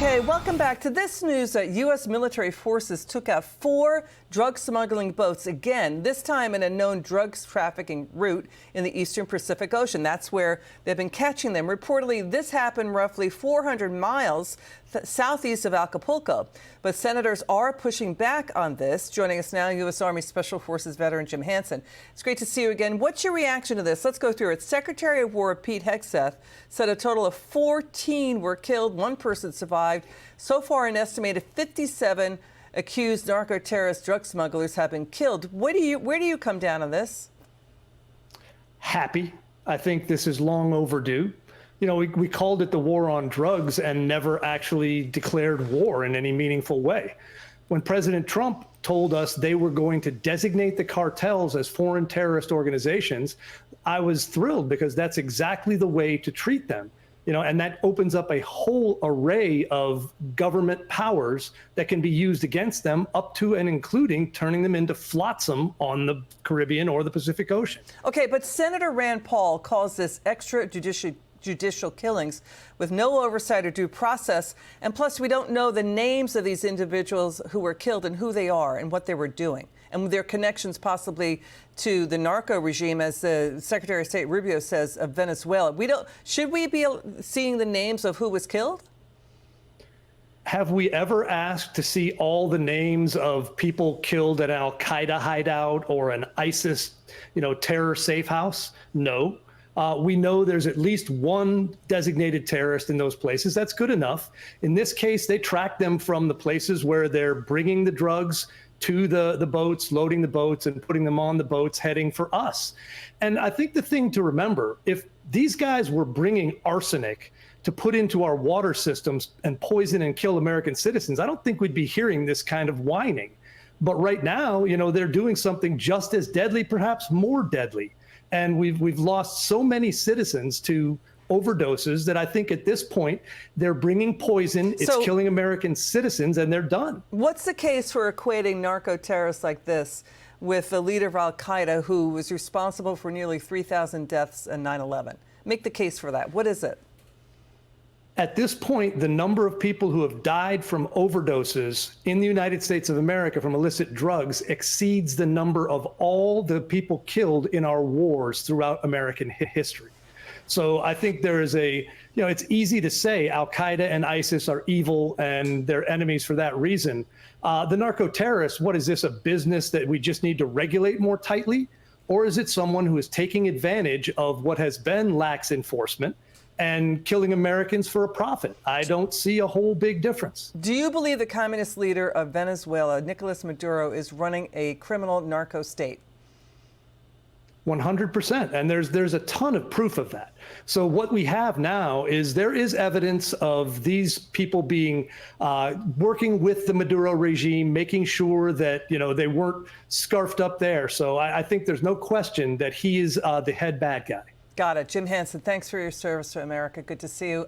Okay, welcome back to this news. U.S. military forces took out 4 drug smuggling boats again, this time in a known drugs trafficking route in the eastern Pacific Ocean. That's where they've been catching them. Reportedly, this happened roughly 400 miles southeast of Acapulco. But senators are pushing back on this. Joining us now, U.S. Army Special Forces veteran Jim Hanson. It's great to see you again. What's your reaction to this? Let's go through it. Secretary of War Pete Hegseth said a total of 14 were killed. 1 person survived. So far, an estimated 57 accused narco-terrorist drug smugglers have been killed. Where do you come down on this? Happy. I think this is long overdue. You know, we called it the war on drugs and never actually declared war in any meaningful way. When President Trump told us they were going to designate the cartels as foreign terrorist organizations, I was thrilled because that's exactly the way to treat them. You know, and that opens up a whole array of government powers that can be used against them, up to and including turning them into flotsam on the Caribbean or the Pacific Ocean. Okay, but Senator Rand Paul calls this extrajudicial killings with no oversight or due process. And plus, we don't know the names of these individuals who were killed and who they are and what they were doing, and their connections possibly to the narco regime, as the Secretary of State Rubio says, of Venezuela. Should we be seeing the names of who was killed? Have we ever asked to see all the names of people killed at an Al-Qaeda hideout or an ISIS, terror safe house? No. We know there's at least 1 designated terrorist in those places. That's good enough. In this case, they track them from the places where they're bringing the drugs to the boats, loading the boats and putting them on the boats heading for us. And I think the thing to remember, if these guys were bringing arsenic to put into our water systems and poison and kill American citizens, I don't think we'd be hearing this kind of whining. But right now, they're doing something just as deadly, perhaps more deadly. And we've lost so many citizens to overdoses that I think at this point they're bringing poison, it's killing American citizens, and they're done. What's the case for equating narco-terrorists like this with the leader of Al-Qaeda, who was responsible for nearly 3,000 deaths in 9/11? Make the case for that. What is it? At this point, the number of people who have died from overdoses in the United States of America from illicit drugs exceeds the number of all the people killed in our wars throughout American history. So I think there is it's easy to say Al-Qaeda and ISIS are evil and they're enemies for that reason. The narco-terrorists, what is this, a business that we just need to regulate more tightly? Or is it someone who is taking advantage of what has been lax enforcement and killing Americans for a profit? I don't see a whole big difference. Do you believe the communist leader of Venezuela, Nicolas Maduro, is running a criminal narco state? 100%. And there's a ton of proof of that. So what we have now is there is evidence of these people being working with the Maduro regime, making sure that, they weren't scarfed up there. So I think there's no question that he is the head bad guy. Got it. Jim Hanson, thanks for your service to America. Good to see you.